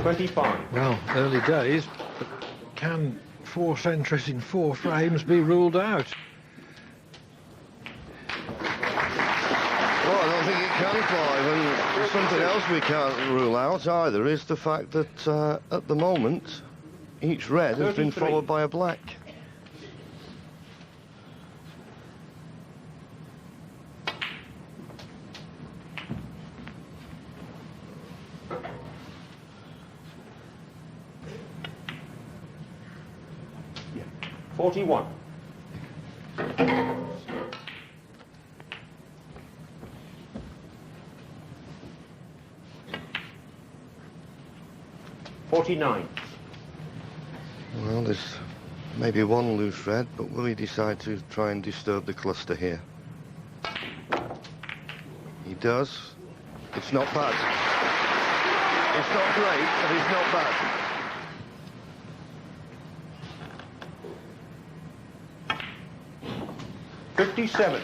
25. Well, early days, but can force entries in 4 frames be ruled out? Well, I don't think it can, Clive, and there's something else we can't rule out either, is the fact that at the moment, each red has been followed by a black. Yeah. 41. Well, there's maybe one loose red, but will he decide to try and disturb the cluster here? He does. It's not bad. It's not great, but it's not bad. 57.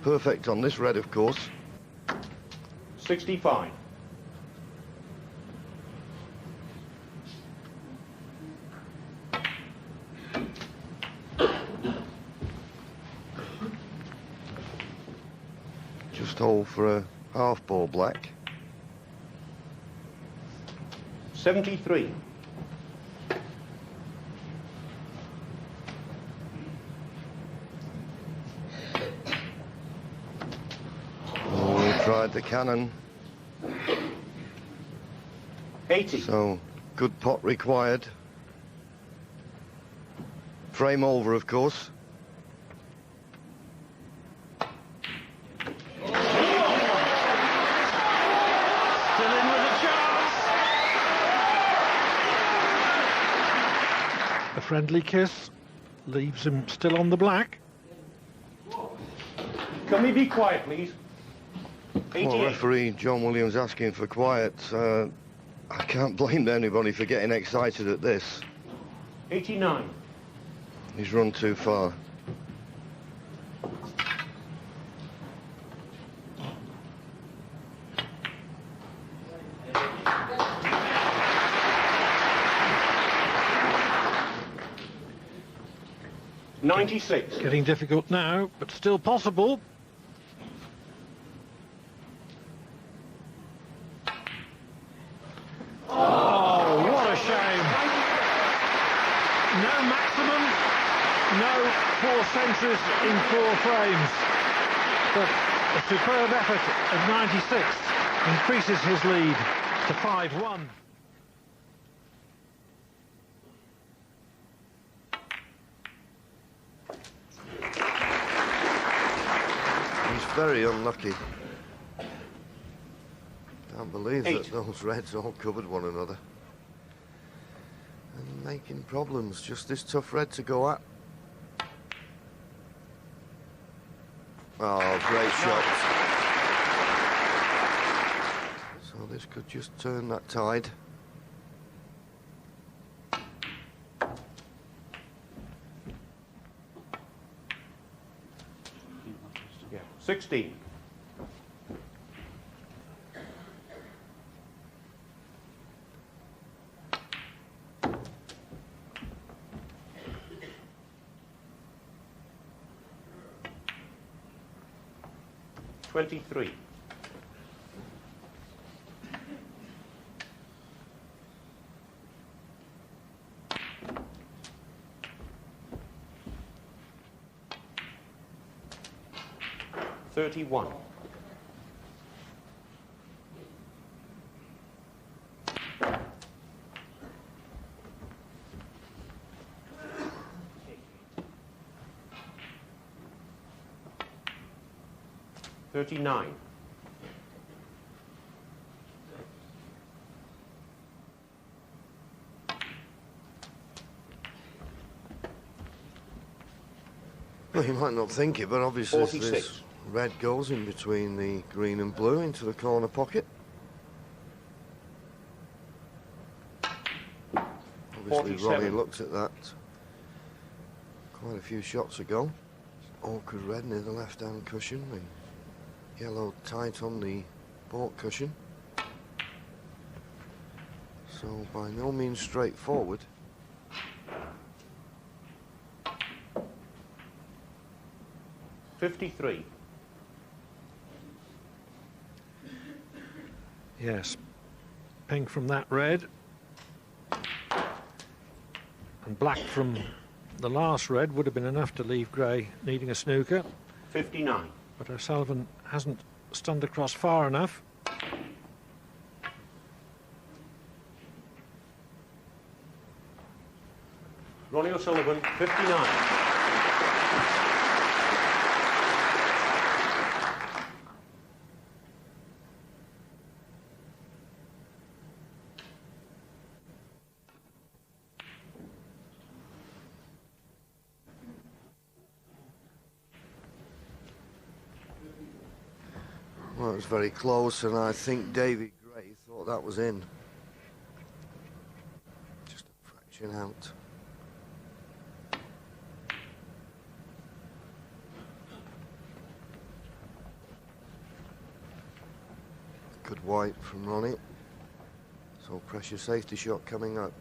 Perfect on this red, of course. 65. Just hold for a half ball black. 73. Tried the cannon. 80. So, good pot required. Frame over, of course. Still in with a chance. A friendly kiss leaves him still on the black. Can we be quiet, please? 88. Well, referee John Williams asking for quiet. I can't blame anybody for getting excited at this. 89. He's run too far. $96. Getting difficult now, but still possible. Centuries in 4 frames, but a superb effort of 96 increases his lead to 5-1. He's very unlucky. Can't believe 8. that those reds all covered one another. And making problems, just this tough red to go at. Oh, great shot. So this could just turn that tide. Yeah. 16. $23. $31. $39. Well, you might not think it, but obviously 46. this red goes in between the green and blue into the corner pocket. Obviously, 47. Ronnie looks at that quite a few shots ago. Awkward red near the left-hand cushion, the yellow tight on the baulk cushion. So by no means straightforward. $53. Yes, pink from that red, and black from the last red would have been enough to leave Gray needing a snooker. 59. But O'Sullivan hasn't stunned across far enough. Ronnie O'Sullivan, 59. Well, it was very close, and I think David Gray thought that was in. Just a fraction out. Good white from Ronnie. So pressure safety shot coming up.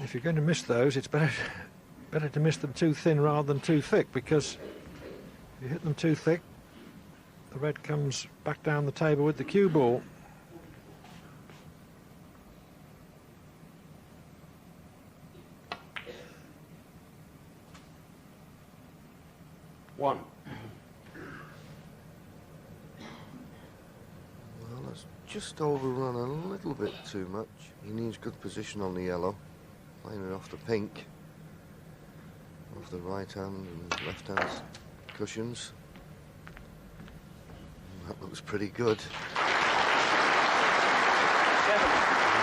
If you're going to miss those, it's better to miss them too thin rather than too thick, because if you hit them too thick, the red comes back down the table with the cue ball. One. Well, that's just overrun a little bit too much. He needs good position on the yellow. Playing it off the pink. Off the right hand and left hand cushions. And that looks pretty good.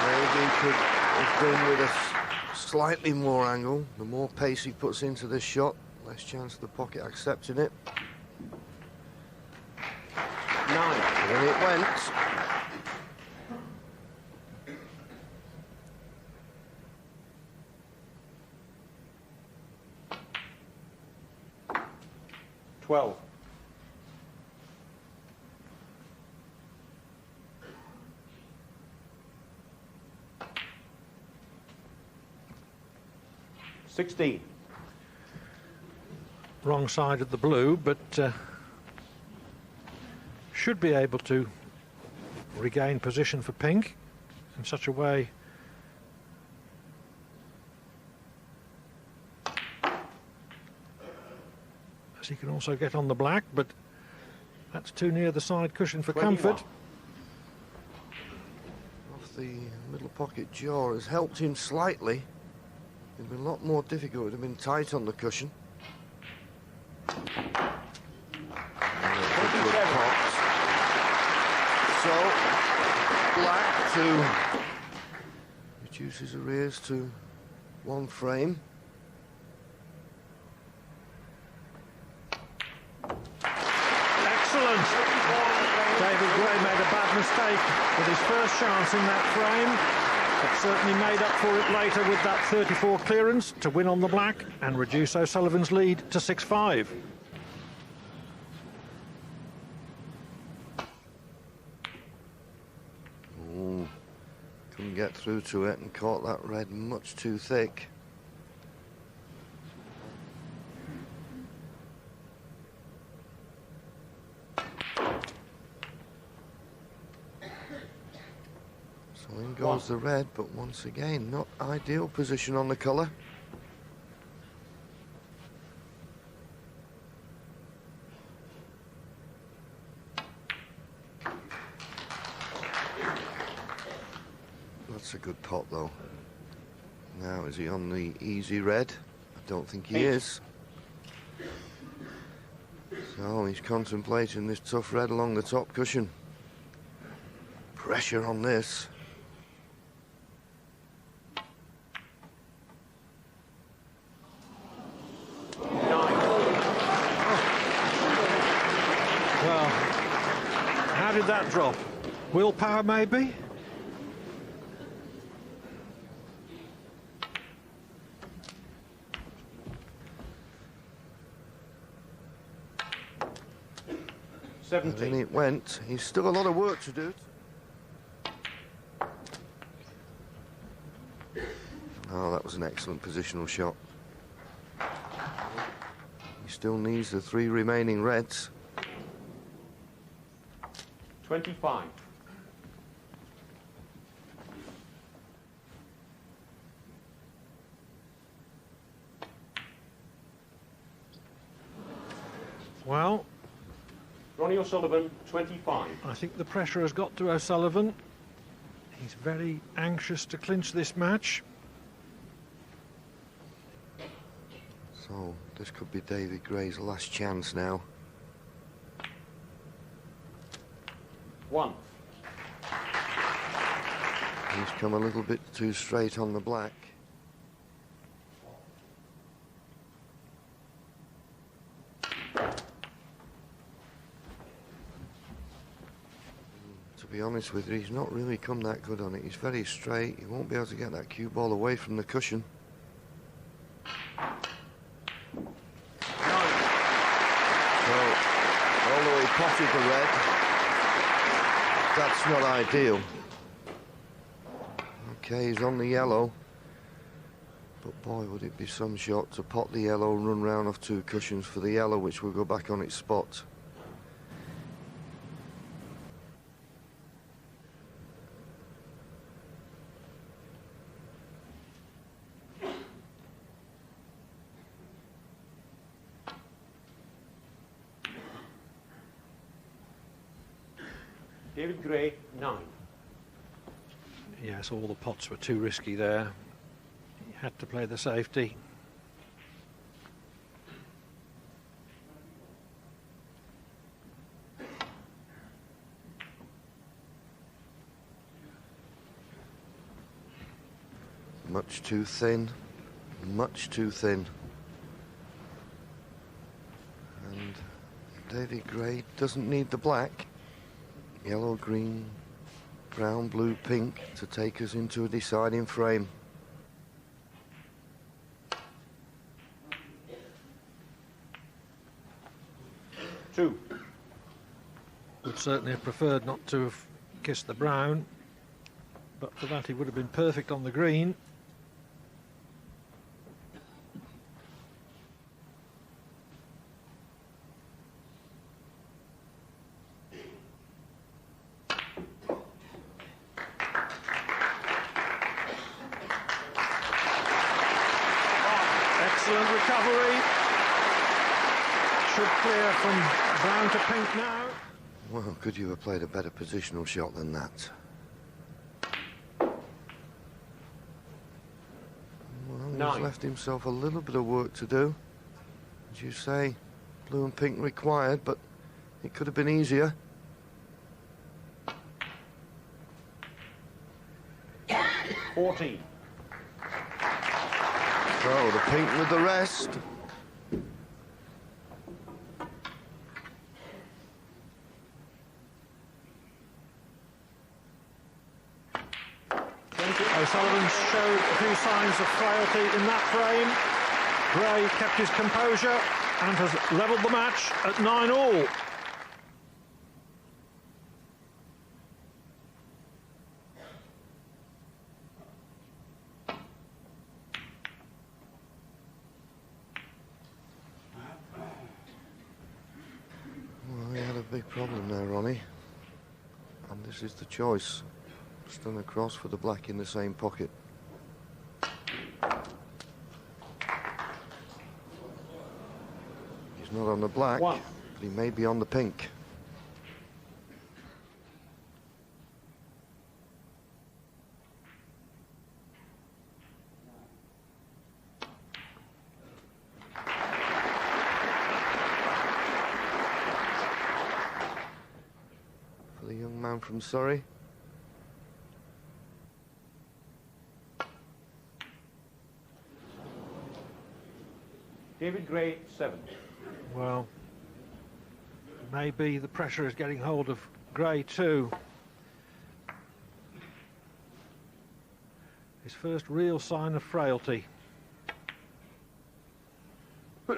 Maybe he could have been with a slightly more angle. The more pace he puts into this shot, less chance of the pocket accepting it. 9. And it went. $12. $16. Wrong side of the blue, but should be able to regain position for pink in such a way as he can also get on the black, but that's too near the side cushion for 21. comfort. Off the middle pocket jaw has helped him slightly. It'd been a lot more difficult. It would have been tight on the cushion. So, black to reduce his arrears to 1 frame. Excellent! David Gray made a bad mistake with his first chance in that frame, but certainly made up for it later with that 34 clearance to win on the black and reduce O'Sullivan's lead to 6-5. Couldn't get through to it and caught that red much too thick. So in goes the red, but once again, not ideal position on the colour. That's a good pot, though. Now, is he on the easy red? I don't think he is. So he's contemplating this tough red along the top cushion. Pressure on this. that drop? Willpower, maybe? And in it went. He's still a lot of work to do. Oh, that was an excellent positional shot. He still needs the 3 remaining reds. 25. Well, Ronnie O'Sullivan, 25. I think the pressure has got to O'Sullivan. He's very anxious to clinch this match. So this could be David Gray's last chance now. 1. He's come a little bit too straight on the black. To be honest with you, he's not really come that good on it. He's very straight. He won't be able to get that cue ball away from the cushion. 9. So, although he potted the red, that's not ideal. Okay, he's on the yellow. But boy, would it be some shot to pot the yellow and run round off 2 cushions for the yellow, which will go back on its spot. David Gray, 9. Yes, all the pots were too risky there. He had to play the safety. Much too thin. Much too thin. And David Gray doesn't need the black. Yellow, green, brown, blue, pink to take us into a deciding frame. Two. Would certainly have preferred not to have kissed the brown, but for that he would have been perfect on the green. Excellent recovery. Should clear from brown to pink now. Well, could you have played a better positional shot than that? Well, 9. he's left himself a little bit of work to do. As you say, blue and pink required, but it could have been easier. 14. So, the pink with the rest. O'Sullivan showed a few signs of frailty in that frame. Gray kept his composure and has levelled the match at 9-all. Well, he had a big problem there, Ronnie. And this is the choice. Stun across for the black in the same pocket. He's not on the black, 1. but he may be on the pink. For the young man from Surrey. David Gray, 7. Well, maybe the pressure is getting hold of Gray too. His first real sign of frailty. Well,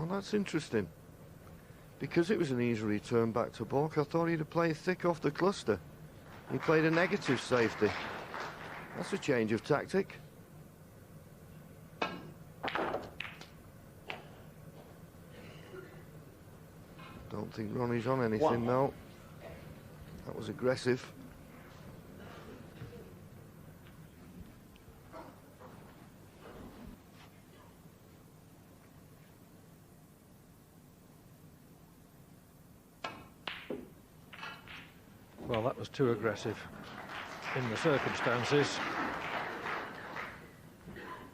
that's interesting. Because it was an easy return back to balk, I thought he'd have played thick off the cluster. He played a negative safety. That's a change of tactic. Don't think Ronnie's on anything, though. That was aggressive. Well, that was too aggressive in the circumstances.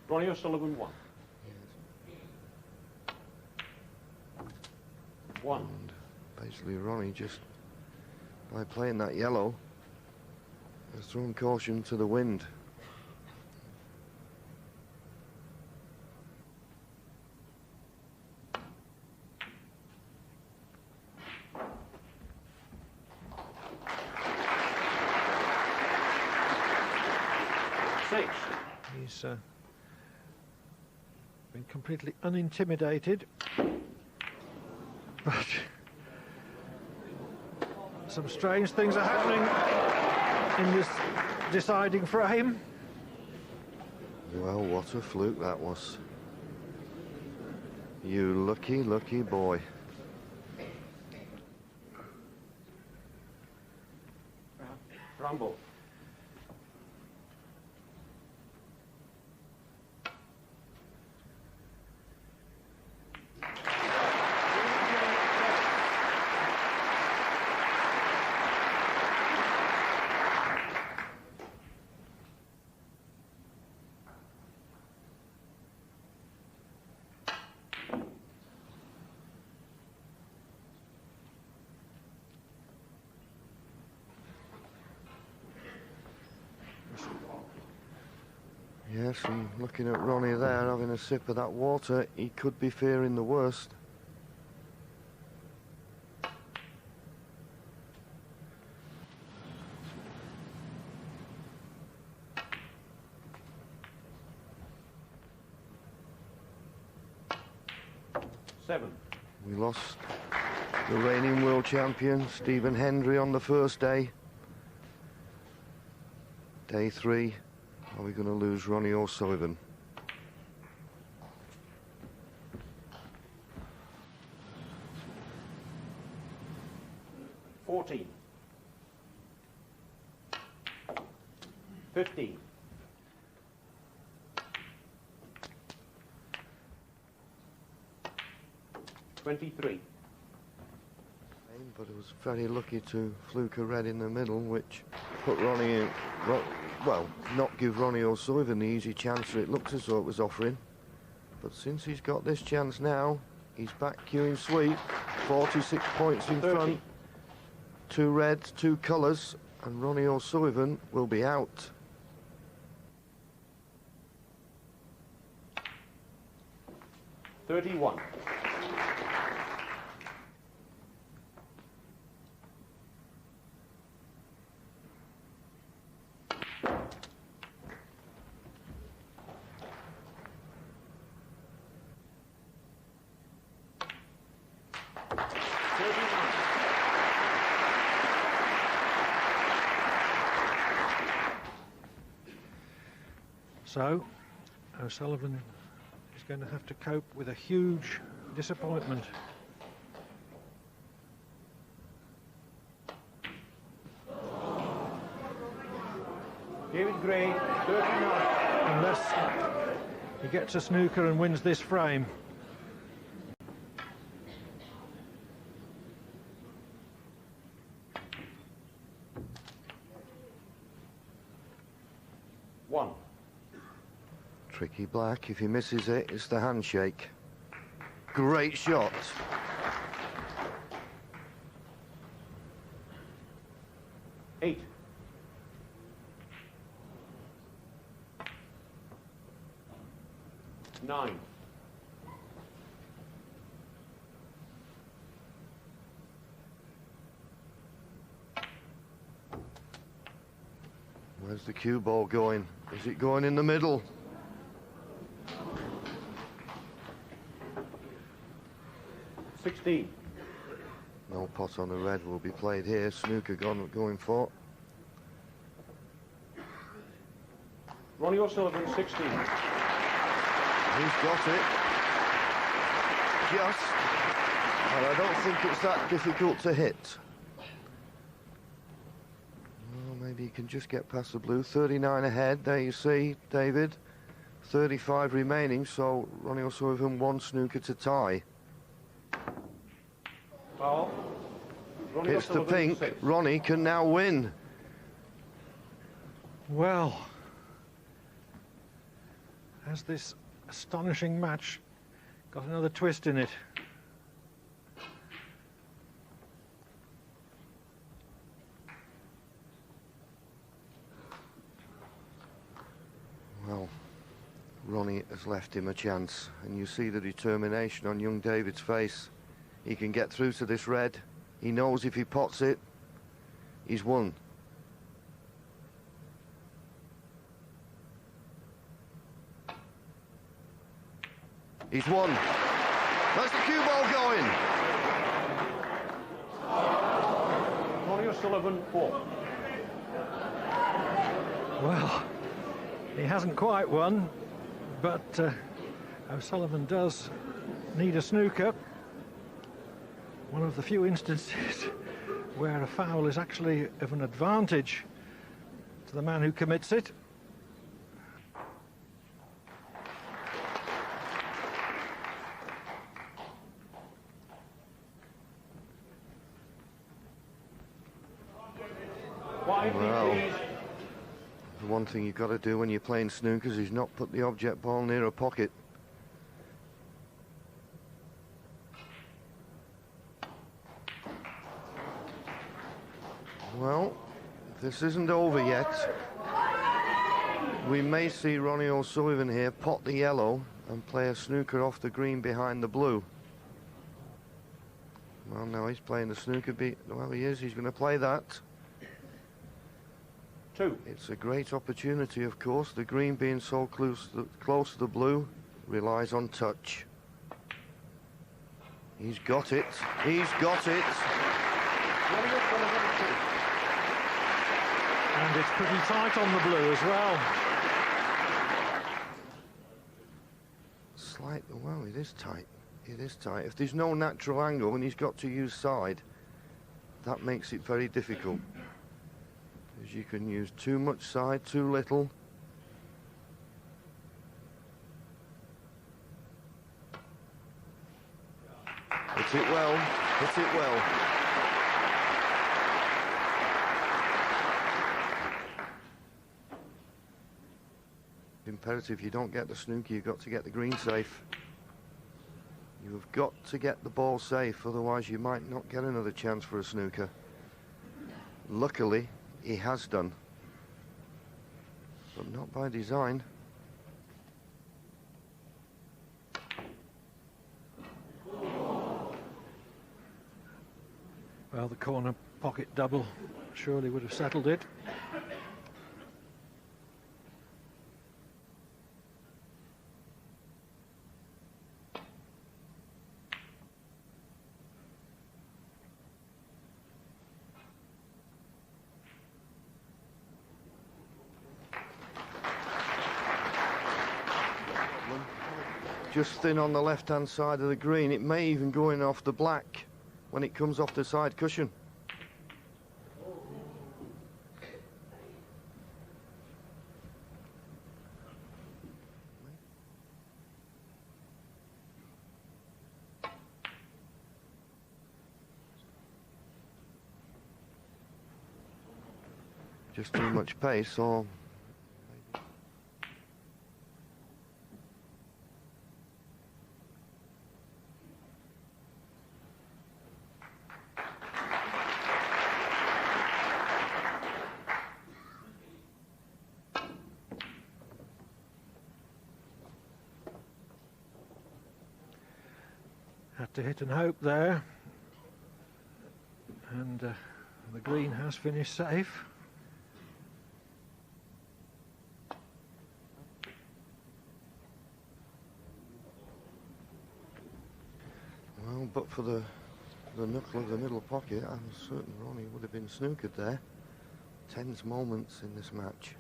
Ronnie O'Sullivan 1. 1. And basically, Ronnie, just by playing that yellow, has thrown caution to the wind. He's been completely unintimidated, but some strange things are happening in this deciding frame. Well, what a fluke that was. You lucky, lucky boy. Rumble. Yes, and looking at Ronnie there, having a sip of that water, he could be fearing the worst. Seven. We lost the reigning world champion, Stephen Hendry, on the first day. Day 3. Are we going to lose Ronnie O'Sullivan? $14. 15. 23. But it was very lucky to fluke a red in the middle, which put Ronnie in, well, not give Ronnie O'Sullivan the easy chance that it looked as though it was offering. But since he's got this chance now, he's back queuing sweep, 46 points in 30. front, 2 reds, 2 colours, and Ronnie O'Sullivan will be out. $31. So, O'Sullivan is going to have to cope with a huge disappointment. David Gray, 39. Unless he gets a snooker and wins this frame. One. Tricky black, if he misses it, it's the handshake. Great shot. Eight. 9. Where's the cue ball going? Is it going in the middle? $16. No pot on the red will be played here. Snooker going for. Ronnie O'Sullivan, 16. He's got it. Just. And I don't think it's that difficult to hit. Well, maybe he can just get past the blue. 39 ahead. There you see, David. 35 remaining, so Ronnie O'Sullivan 1 snooker to tie. Foul. Ronnie It's the O'Sullivan, pink. 6. Ronnie can now win. Well, has this astonishing match got another twist in it? Well, Ronnie has left him a chance, and you see the determination on young David's face. He can get through to this red. He knows if he pots it, he's won. He's won. That's the cue ball going. Ronnie O'Sullivan, 4. Well, he hasn't quite won, but O'Sullivan does need a snooker. One of the few instances where a foul is actually of an advantage to the man who commits it. Well, the one thing you've got to do when you're playing snookers is not put the object ball near a pocket. Well, this isn't over yet. We may see Ronnie O'Sullivan here pot the yellow and play a snooker off the green behind the blue. Well, now he's playing the snooker beat. Well, he is. He's going to play that. 2. It's a great opportunity, of course. The green being so close to the blue relies on touch. He's got it. He's got it. Ronnie O'Sullivan, 2. And it's pretty tight on the blue as well. Well, it is tight. It is tight. If there's no natural angle and he's got to use side, that makes it very difficult. Because you can use too much side, too little. Hit it well. Hit it well. Imperative, you don't get the snooker, you've got to get the green safe. You've got to get the ball safe, otherwise you might not get another chance for a snooker. Luckily, he has done, but not by design. Well, the corner pocket double surely would have settled it. Just thin on the left-hand side of the green. It may even go in off the black when it comes off the side cushion. Just too much pace, or to hit and hope there. And the green has finished safe. Well, but for the knuckle of the middle pocket, I'm certain Ronnie would have been snookered there. Tense moments in this match.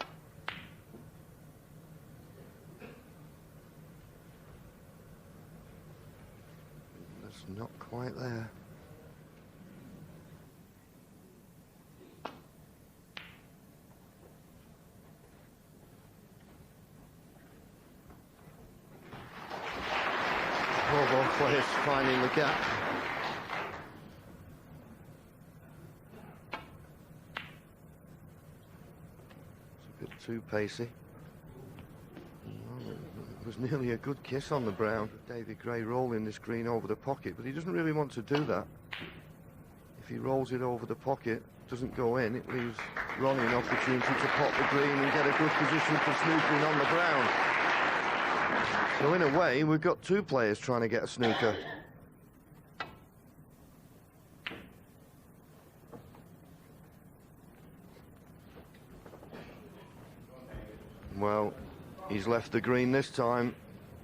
That's not quite there. Both players finding the gap. It's a bit too pacey. Well, it was nearly a good kiss on the brown. David Gray rolling this green over the pocket, but he doesn't really want to do that. If he rolls it over the pocket, doesn't go in, it leaves Ronnie an opportunity to pop the green and get a good position for snookering on the brown. So in a way, we've got two players trying to get a snooker. Well, he's left the green this time.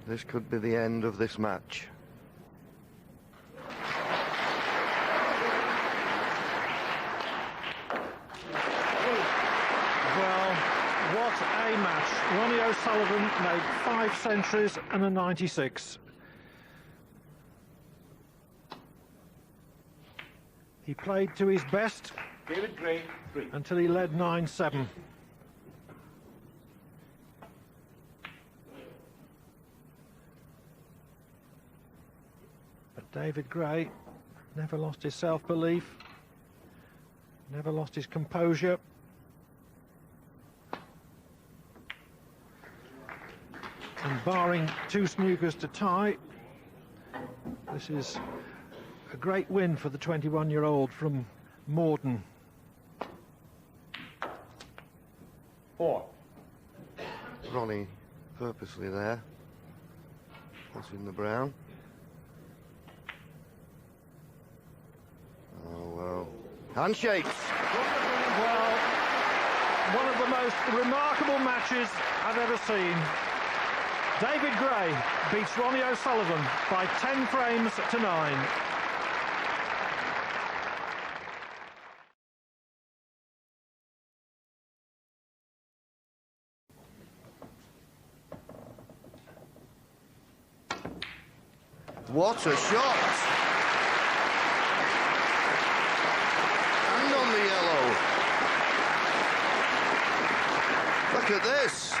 This could be the end of this match. What a match. Ronnie O'Sullivan made 5 centuries and a 96. He played to his best David Gray, 3. until he led 9-7. But David Gray never lost his self-belief, never lost his composure. And barring 2 snookers to tie, this is a great win for the 21-year-old from Morden. 4. Ronnie purposely there, passing the brown. Oh, well. Handshakes! Well, one of the most remarkable matches I've ever seen. David Gray beats Ronnie O'Sullivan by 10 frames to 9. What a shot! And on the yellow. Look at this.